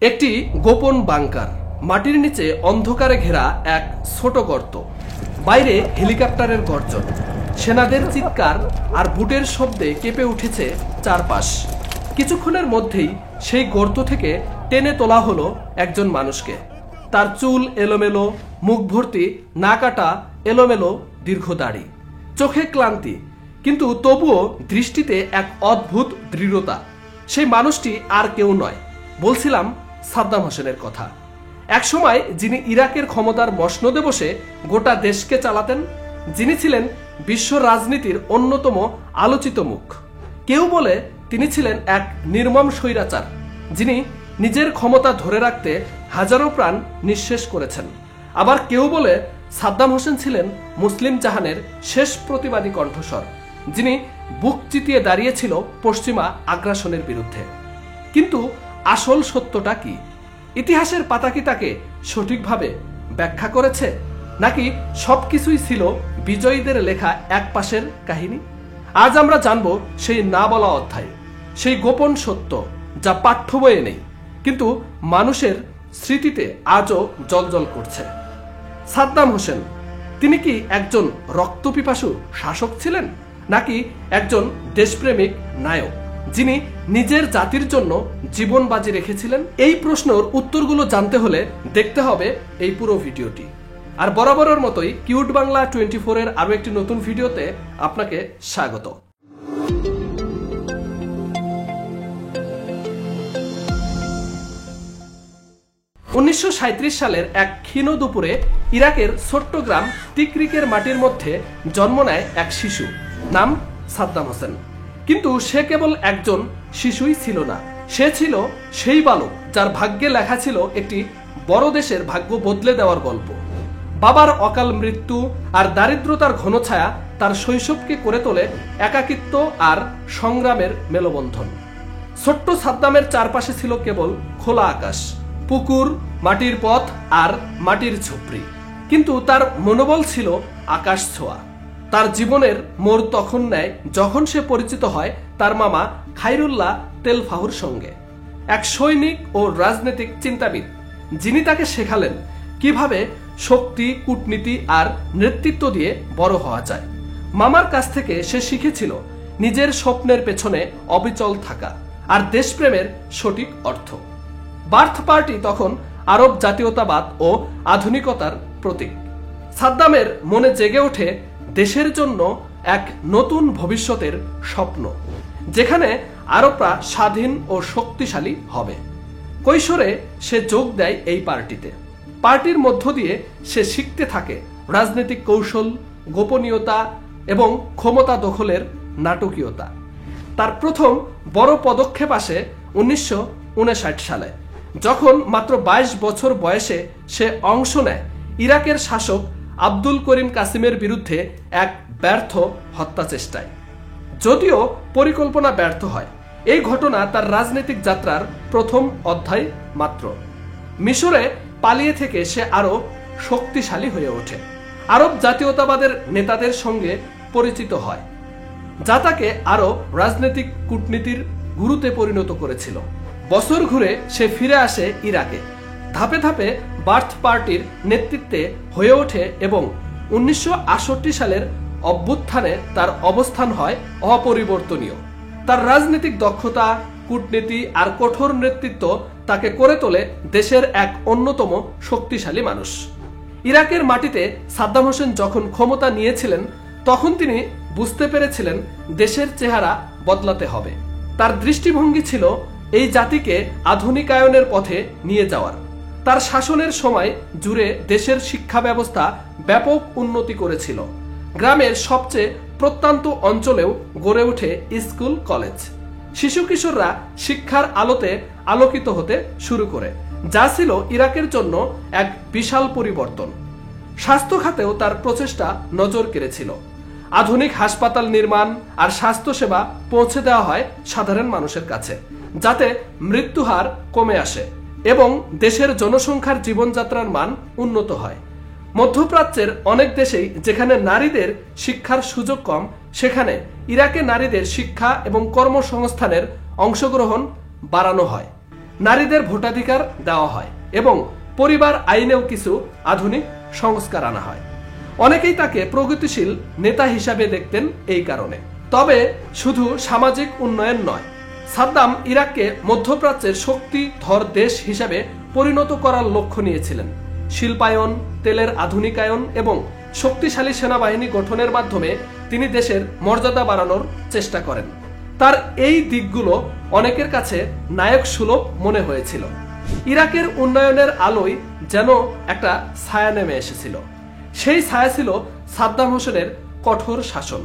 একটি গোপন বাংকার, মাটির নিচে অন্ধকারে ঘেরা এক ছোট গর্ত। বাইরে হেলিকপ্টারের গর্জন, সেনাদের চিৎকার আর বুটের শব্দে কেঁপে উঠেছে চারপাশ। কিছুক্ষণের মধ্যেই সেই গর্ত থেকে টেনে তোলা হলো একজন মানুষকে। তার চুল এলোমেলো, মুখ ভর্তি না কাটা এলোমেলো দীর্ঘ দাড়ি, চোখে ক্লান্তি, কিন্তু তবুও দৃষ্টিতে এক অদ্ভুত দৃঢ়তা। সেই মানুষটি আর কেউ নয়, বলছিলাম সাদ্দাম হোসেনের কথা। একসময় যিনি ইরাকের ক্ষমতার মসনদে বসে গোটা দেশকে চালাতেন, যিনি ছিলেন বিশ্ব রাজনীতির অন্যতম আলোচিত মুখ। কেউ বলে তিনি ছিলেন এক নির্মম স্বৈরাচার, যিনি নিজের ক্ষমতা ধরে রাখতে হাজারো প্রাণ নিঃশেষ করেছেন। আবার কেউ বলে সাদ্দাম হোসেন ছিলেন মুসলিম জাহানের শেষ প্রতিবাদী কণ্ঠস্বর, যিনি বুক চিতিয়ে দাঁড়িয়েছিল পশ্চিমা আগ্রাসনের বিরুদ্ধে। কিন্তু আসল সত্যটা কি? ইতিহাসের পাতা কি তাকে সঠিকভাবে ব্যাখ্যা করেছে, নাকি সবকিছুই ছিল বিজয়ীদের লেখা এক পাশের কাহিনী? আজ আমরা জানব সেই না বলা অধ্যায়, সেই গোপন সত্য যা পাঠ্য বইয়ে নেই, কিন্তু মানুষের স্মৃতিতে আজও জ্বলজ্বল করছে। সাদ্দাম হোসেন, তিনি কি একজন রক্তপিপাসু শাসক ছিলেন, নাকি একজন দেশপ্রেমিক নায়ক যিনি নিজের জাতির জন্য জীবন বাজি রেখেছিলেন? এই প্রশ্নের উত্তরগুলো জানতে হলে দেখতে হবে এই পুরো ভিডিওটি। আর বরাবরের মতোই কিউট বাংলা 24 এর আরো একটি নতুন ভিডিওতে আপনাকে স্বাগত। 1937 সালের এক ক্ষীণ দুপুরে ইরাকের ছোট্ট গ্রাম তিকরিকের মাটির মধ্যে জন্ম নেয় এক শিশু, নাম সাদ্দাম হোসেন। কিন্তু সে কেবল একজন শিশুই ছিল না, সে ছিল সেই বালক যার ভাগ্যে লেখা ছিল একটি বড় দেশের ভাগ্য বদলে দেওয়ার গল্প। বাবার অকাল মৃত্যু আর দারিদ্রতার ঘন ছায়া তার শৈশবকে করে তোলে একাকিত্ব আর সংগ্রামের মেলবন্ধন। ছোট্ট সাদ্দামের চারপাশে ছিল কেবল খোলা আকাশ, পুকুর, মাটির পথ আর মাটির ঝুপড়ি, কিন্তু তার মনোবল ছিল আকাশ ছোঁয়া। তার জীবনের মোড় তখন নেয় যখন সে পরিচিত হয় তার মামা খায়রুল্লাহ তেলফাহুর সঙ্গে, এক সৈনিক ও রাজনৈতিক চিন্তাবিদ, যিনি তাকে শেখালেন কিভাবে শক্তি, কূটনীতি আর নেতৃত্ব দিয়ে বড় হওয়া যায়। মামার কাছ থেকে সে শিখেছিল নিজের স্বপ্নের পেছনে অবিচল থাকা আর দেশপ্রেমের সঠিক অর্থ। বার্থ পার্টি তখন আরব জাতীয়তাবাদ ও আধুনিকতার প্রতীক। সাদ্দামের মনে জেগে ওঠে দেশের জন্য এক নতুন ভবিষ্যতের স্বপ্ন, যেখানে আরবরা স্বাধীন ও শক্তিশালী হবে। কৈশোরে সে যোগ দেয় এই পার্টিতে। পার্টির মধ্য দিয়ে সে শিখতে থাকে রাজনৈতিক কৌশল, গোপনীয়তা এবং ক্ষমতা দখলের নাটকীয়তা। তার প্রথম বড় পদক্ষেপ আসে 1959 সালে, যখন মাত্র 22 বছর বয়সে সে অংশ নেয় ইরাকের শাসক আব্দুল করিম কাসিমের বিরুদ্ধে এক ব্যর্থ হত্যা চেষ্টায়। যদিও পরিকল্পনা ব্যর্থ হয়, এই ঘটনা তার রাজনৈতিক যাত্রার প্রথম অধ্যায় মাত্র। মিশরে পালিয়ে থেকে সে আরো শক্তিশালী হয়ে ওঠে, আরব জাতীয়তাবাদের নেতাদের সঙ্গে পরিচিত হয়, যা তাকে আরো রাজনৈতিক কূটনীতির গুরুতে পরিণত করেছিল। বছর ঘুরে সে ফিরে আসে ইরাকে, ধাপে ধাপে বার্থ পার্টির নেতৃত্বে হয়ে ওঠে এবং 1968 সালের অভ্যুত্থানে তার অবস্থান হয় অপরিবর্তনীয়। তার রাজনৈতিক দক্ষতা, কূটনীতি আর কঠোর নেতৃত্ব তাকে করে তোলে দেশের এক অন্যতম শক্তিশালী মানুষ। ইরাকের মাটিতে সাদ্দাম হোসেন যখন ক্ষমতা নিয়েছিলেন, তখন তিনি বুঝতে পেরেছিলেন দেশের চেহারা বদলাতে হবে। তার দৃষ্টিভঙ্গি ছিল এই জাতিকে আধুনিকায়নের পথে নিয়ে যাওয়ার। তার শাসনের সময় জুড়ে দেশের শিক্ষা ব্যবস্থা ব্যাপক উন্নতি করেছিল। গ্রামের সবচেয়ে প্রত্যন্ত অঞ্চলেও গড়ে ওঠে স্কুল, কলেজ। শিশু কিশোররা শিক্ষার আলোতে আলোকিত হতে শুরু করে, যা ছিল ইরাকের জন্য এক বিশাল পরিবর্তন। স্বাস্থ্য খাতেও তার প্রচেষ্টা নজর কেড়েছিল। আধুনিক হাসপাতাল নির্মাণ আর স্বাস্থ্যসেবা পৌঁছে দেওয়া হয় সাধারণ মানুষের কাছে, যাতে মৃত্যুহার কমে আসে এবং দেশের জনসংখ্যার জীবনযাত্রার মান উন্নত হয়। মধ্যপ্রাচ্যের অনেক দেশেই যেখানে নারীদের শিক্ষার সুযোগ কম, সেখানে ইরাকে নারীদের শিক্ষা এবং কর্মসংস্থানের অংশগ্রহণ বাড়ানো হয়। নারীদের ভোটাধিকার দেওয়া হয় এবং পরিবার আইনেও কিছু আধুনিক সংস্কার আনা হয়। অনেকেই তাকে প্রগতিশীল নেতা হিসাবে দেখতেন এই কারণে। তবে শুধু সামাজিক উন্নয়ন নয়, সাদ্দাম ইরাককে মধ্যপ্রাচ্যের শক্তিধর দেশ হিসাবে পরিণত করার লক্ষ্য নিয়েছিলেন। শিল্পায়ন, তেলের আধুনিকায়ন এবং শক্তিশালী সেনাবাহিনী গঠনের মাধ্যমে তিনি দেশের মর্যাদা বাড়ানোর চেষ্টা করেন। তার এই দিকগুলো অনেকের কাছে নায়ক সুলভ মনে হয়েছিল। ইরাকের উন্নয়নের আলোয় যেন একটা ছায়া নেমে এসেছিল। সেই ছায়া ছিল সাদ্দাম হোসেনের কঠোর শাসন।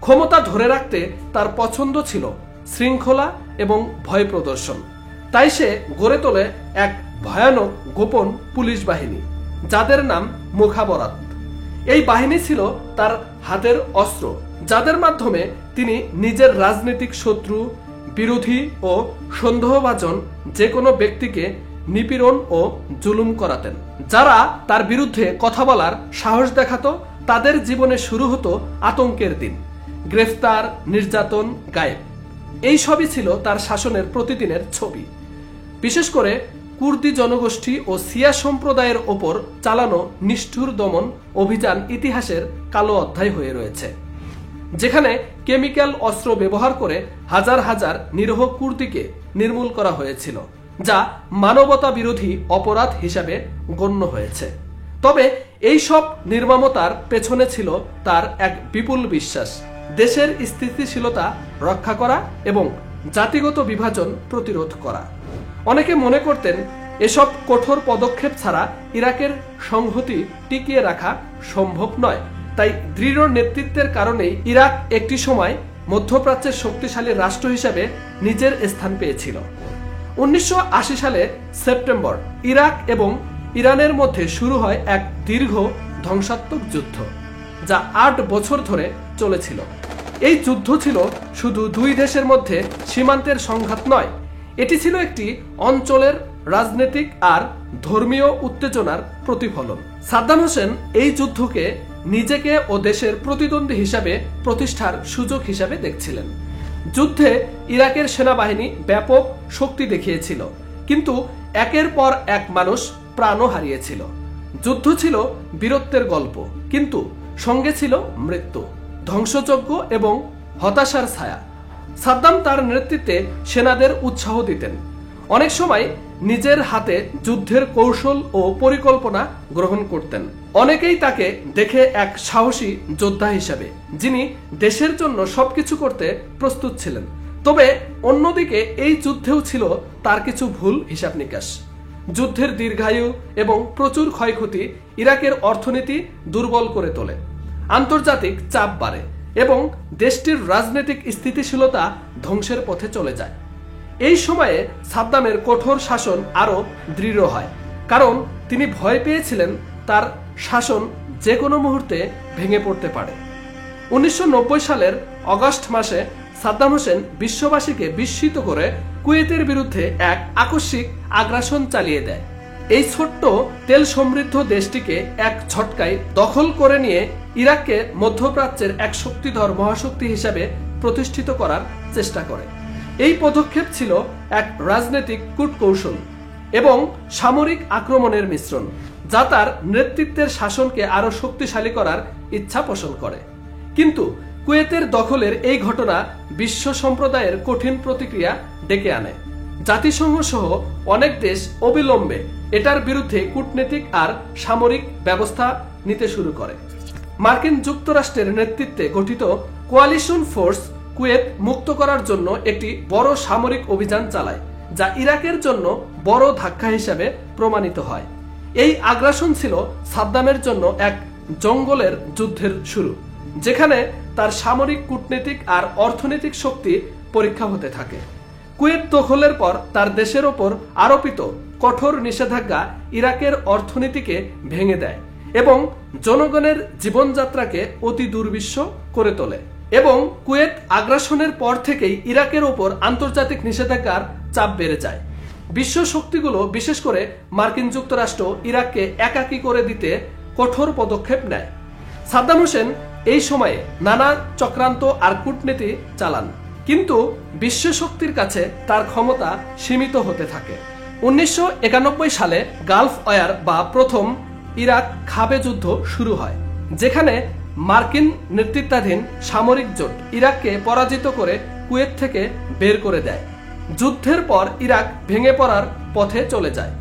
ক্ষমতা ধরে রাখতে তার পছন্দ ছিল শৃঙ্খলা এবং ভয় প্রদর্শন। তাই সে গড়ে তোলে এক ভয়ানক গোপন পুলিশ বাহিনী, যাদের নাম মুখাবরাত। এই বাহিনী ছিল তার হাতের অস্ত্র, যাদের মাধ্যমে তিনি নিজের রাজনৈতিক শত্রু, বিরোধী ও সন্দেহভাজন যে কোনো ব্যক্তিকে নিপীড়ন ও জুলুম করাতেন। যারা তার বিরুদ্ধে কথা বলার সাহস দেখাতো, তাদের জীবনে শুরু হতো আতঙ্কের দিন, গ্রেফতার, নির্যাতন, গায়েব। এই সবই ছিল তার শাসনের প্রতিদিনের ছবি। বিশেষ করে কুর্দি জনগোষ্ঠী ও শিয়া সম্প্রদায়ের ওপর চালানো নিষ্ঠুর দমন অভিযান ইতিহাসের কালো অধ্যায় হয়ে রয়েছে, যেখানে কেমিক্যাল অস্ত্র ব্যবহার করে হাজার হাজার নিরীহ কুর্দিকে নির্মূল করা হয়েছিল, যা মানবতা বিরোধী অপরাধ হিসাবে গণ্য হয়েছে। তবে এই সব নির্মমতার পেছনে ছিল তার এক বিপুল বিশ্বাস, দেশের স্থিতিশীলতা রক্ষা করা এবং জাতিগত বিভাজন প্রতিরোধ করা। অনেকে মনে করতেন এসব কঠোর পদক্ষেপ ছাড়া ইরাকের সংহতি টিকিয়ে রাখা সম্ভব নয়। তাই দৃঢ় নেতৃত্বের কারণেই ইরাক একটি সময় মধ্যপ্রাচ্যের শক্তিশালী রাষ্ট্র হিসেবে নিজের স্থান পেয়েছিল। 1980 সালে সেপ্টেম্বর ইরাক এবং ইরানের মধ্যে শুরু হয় এক দীর্ঘ ধ্বংসাত্মক যুদ্ধ, যা 8 বছর ধরে চলেছিল। এই যুদ্ধ ছিল শুধু দুই দেশের মধ্যে সীমান্তের সংঘাত নয়, এটি ছিল একটি অঞ্চলের রাজনৈতিক আর ধর্মীয় উত্তেজনার প্রতিফলন। সাদ্দাম হোসেন এই যুদ্ধকে নিজেকে ও দেশের প্রতিদ্বন্দ্বী হিসাবে প্রতিষ্ঠার সুযোগ হিসাবে দেখছিলেন। যুদ্ধে ইরাকের সেনাবাহিনী ব্যাপক শক্তি দেখিয়েছিল, কিন্তু একের পর এক মানুষ প্রাণও হারিয়েছিল। যুদ্ধ ছিল বীরত্বের গল্প, কিন্তু সঙ্গে ছিল মৃত্যু, ধ্বংসযজ্ঞ এবং হতাশার ছায়া। সাদ্দাম তার নেতৃত্বে সেনাদের উৎসাহ দিতেন, অনেক সময় নিজের হাতে যুদ্ধের কৌশল ও পরিকল্পনা গ্রহণ করতেন। অনেকেই তাকে দেখে এক সাহসী যোদ্ধা হিসাবে, যিনি দেশের জন্য সবকিছু করতে প্রস্তুত ছিলেন। তবে অন্যদিকে এই যুদ্ধেও ছিল তার কিছু ভুল হিসাব নিকাশ। যুদ্ধের দীর্ঘায়ু এবং প্রচুর ক্ষয়ক্ষতি ইরাকের অর্থনীতি দুর্বল করে তোলে, আন্তর্জাতিক চাপ বাড়ে এবং দেশটির রাজনৈতিক স্থিতিশীলতা ধ্বংসের পথে চলে যায়। এই সময়ে সাদ্দামের কঠোর শাসন আরো দৃঢ় হয়, কারণ তিনি ভয় পেয়েছিলেন তার শাসন যে কোনো মুহূর্তে ভেঙে পড়তে পারে। 1990 সালের অগাস্ট মাসে সাদ্দাম হোসেন বিশ্ববাসীকে বিস্মিত করে কুয়েতের বিরুদ্ধে এক আকস্মিক আগ্রাসন চালিয়ে দেয়। এই ছোট্ট তেল সমৃদ্ধ দেশটিকে এক ঝটকায় দখল করে নিয়ে ইরাককে মধ্যপ্রাচ্যের এক শক্তিধর মহাশক্তি হিসাবে প্রতিষ্ঠিত করার চেষ্টা করে। এই পদক্ষেপ ছিল এক রাজনৈতিক কূটকৌশল এবং সামরিক আক্রমণের মিশ্রণ, যা তার নেতৃত্বের শাসনকে আরো শক্তিশালী করার ইচ্ছা পোষণ করে। কিন্তু কুয়েতের দখলের এই ঘটনা বিশ্ব সম্প্রদায়ের কঠিন প্রতিক্রিয়া ডেকে আনে। জাতিসংঘ সহ অনেক দেশ অবিলম্বে এটার বিরুদ্ধে কূটনৈতিক আর সামরিক ব্যবস্থা নিতে শুরু করে। মার্কিন যুক্তরাষ্ট্রের নেতৃত্বে গঠিত কোয়ালিশন ফোর্স কুয়েত মুক্ত করার জন্য একটি বড় সামরিক অভিযান চালায়, যা ইরাকের জন্য বড় ধাক্কা হিসাবে প্রমাণিত হয়। এই আগ্রাসন ছিল সাদ্দামের জন্য এক জঙ্গলের যুদ্ধের শুরু, যেখানে তার সামরিক, কূটনৈতিক আর অর্থনৈতিক শক্তি পরীক্ষা হতে থাকে। কুয়েত দখলের পর তার দেশের ওপর আরোপিত কঠোর নিষেধাজ্ঞা ইরাকের অর্থনীতিকে ভেঙে দেয় এবং জনগণের জীবনযাত্রাকে অতি দুর্বিষহ করে তোলে। এবং কুয়েত আগ্রাসনের পর থেকেই ইরাকের ওপর আন্তর্জাতিক নিষেধাজ্ঞার চাপ বেড়ে যায়। বিশ্ব শক্তিগুলো, বিশেষ করে মার্কিন যুক্তরাষ্ট্র, ইরাককে একাকী করে দিতে কঠোর পদক্ষেপ নেয়। সাদ্দাম হোসেন এই সময়ে নানা চক্রান্ত আর কূটনীতি চালান, কিন্তু বিশ্ব শক্তির কাছে তার ক্ষমতা সীমিত হতে থাকে। 1991 সালে গালফ ওয়ার বা প্রথম ইরাক খাবে যুদ্ধ শুরু হয়, যেখানে মার্কিন নেতৃত্বাধীন সামরিক জোট ইরাককে পরাজিত করে কুয়েত থেকে বের করে দেয়। যুদ্ধের পর ইরাক ভেঙে পড়ার পথে চলে যায়,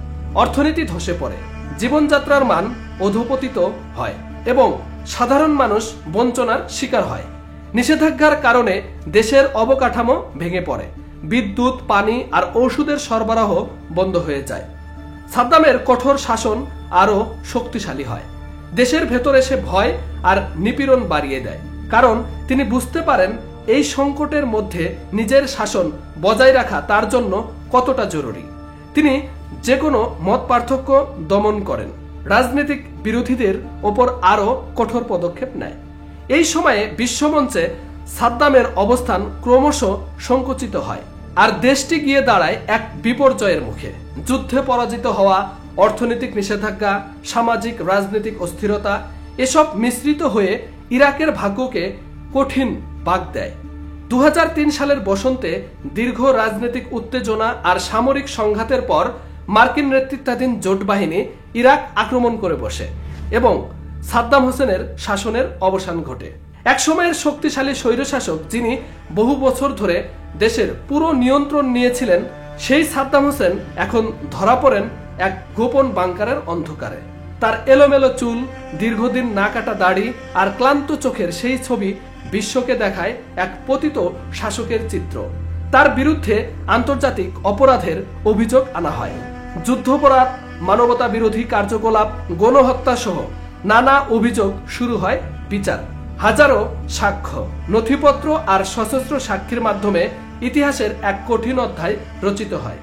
অর্থনীতি ধসে পড়ে, জীবনযাত্রার মান অধঃপতিত হয় এবং সাধারণ মানুষ বঞ্চনার শিকার হয়। নিষেধাজ্ঞার কারণে দেশের অবকাঠামো ভেঙে পড়ে, বিদ্যুৎ, পানি আর ওষুধের সরবরাহ বন্ধ হয়ে যায়। সাদ্দামের কঠোর শাসন আরও শক্তিশালী হয়। দেশের ভেতরে সে ভয় আর নিপীড়ন বাড়িয়ে দেয়, কারণ তিনি বুঝতে পারেন এই সংকটের মধ্যে নিজের শাসন বজায় রাখা তার জন্য কতটা জরুরি। তিনি যে কোনো মত পার্থক্য দমন করেন, রাজনৈতিক বিরোধীদের ওপর আরও কঠোর পদক্ষেপ নেয়। এই সময়ে বিশ্বমঞ্চে সাদ্দামের অবস্থান ক্রমশ সংকুচিত হয়, আর দেশটি গিয়ে দাঁড়ায় এক বিপর্যয়ের মুখে। যুদ্ধে পরাজিত হওয়া, অর্থনৈতিক নিষেধাজ্ঞা, সামাজিক রাজনৈতিক অস্থিরতা এসব মিশ্রিত হয়ে ইরাকের ভাগ্যকে কঠিন বাঁক দেয়। 2003 সালের বসন্তে দীর্ঘ রাজনৈতিক উত্তেজনা আর সামরিক সংঘাতের পর মার্কিন নেতৃত্বাধীন জোট বাহিনী ইরাক আক্রমণ করে বসে এবং সাদ্দাম হোসেনের শাসনের অবসান ঘটে। এক সময়ের শক্তিশালী স্বৈরশাসক, যিনি বহু বছর ধরে দেশের পুরো নিয়ন্ত্রণ নিয়েছিলেন, সেই সাদ্দাম হোসেন এখন ধরা পড়েন এক গোপন বাংকারের অন্ধকারে। তার এলোমেলো চুল, দীর্ঘদিন না কাটা দাড়ি আর ক্লান্ত চোখের সেই ছবি বিশ্বকে দেখায় এক পতিত শাসকের চিত্র। তার বিরুদ্ধে আন্তর্জাতিক অপরাধের অভিযোগ আনা হয়। যুদ্ধাপরাধ, মানবতা বিরোধী কার্যকলাপ, গণহত্যা সহ নানা অভিযোগ শুরু হয় বিচার। হাজারো সাক্ষ্য, নথিপত্র আর সশস্ত্র সাক্ষীর মাধ্যমে ইতিহাসের এক কঠিন অধ্যায় রচিত হয়।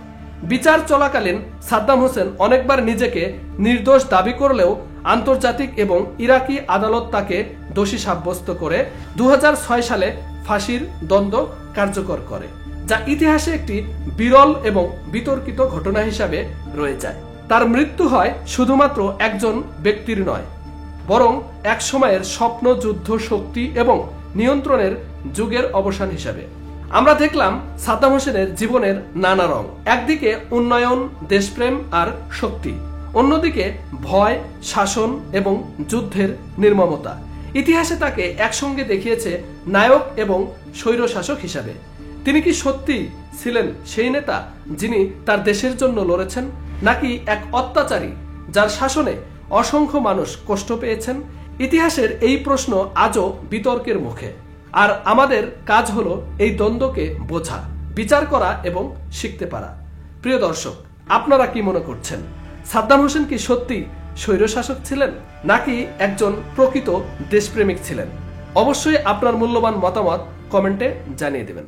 বিচার চলাকালীন সাদ্দাম হোসেন অনেকবার নিজেকে নির্দোষ দাবি করলেও আন্তর্জাতিক এবং ইরাকি আদালত তাকে দোষী সাব্যস্ত করে 2006 সালে ফাঁসির দণ্ড কার্যকর করে, যা ইতিহাসে একটি বিরল এবং বিতর্কিত ঘটনা হিসাবে রয়ে যায়। তার মৃত্যু হয় শুধুমাত্র একজন ব্যক্তির নয়, বরং এক সময়ের স্বপ্ন, যুদ্ধ, শক্তি এবং নিয়ন্ত্রণের যুগের অবসান হিসাবে। আমরা দেখলাম সাদ্দাম হোসেনের জীবনের নানা রং। একদিকে উন্নয়ন, দেশপ্রেম আর শক্তি, অন্যদিকে ভয়, শাসন এবং যুদ্ধের নির্মমতা। ইতিহাসে তাকে একসঙ্গে দেখিয়েছে নায়ক এবং স্বৈরশাসক হিসাবে। তিনি কি সত্যি ছিলেন সেই নেতা যিনি তার দেশের জন্য লড়েছেন, নাকি এক অত্যাচারী যার শাসনে অসংখ্য মানুষ কষ্ট পেয়েছেন? ইতিহাসের এই প্রশ্ন আজও বিতর্কের মুখে, আর আমাদের কাজ হলো এই দ্বন্দ্বকে বোঝা, বিচার করা এবং শিখতে পারা। প্রিয় দর্শক, আপনারা কি মনে করছেন? সাদ্দাম হোসেন কি সত্যি স্বৈরশাসক ছিলেন, নাকি একজন প্রকৃত দেশপ্রেমিক ছিলেন? অবশ্যই আপনার মূল্যবান মতামত কমেন্টে জানিয়ে দেবেন।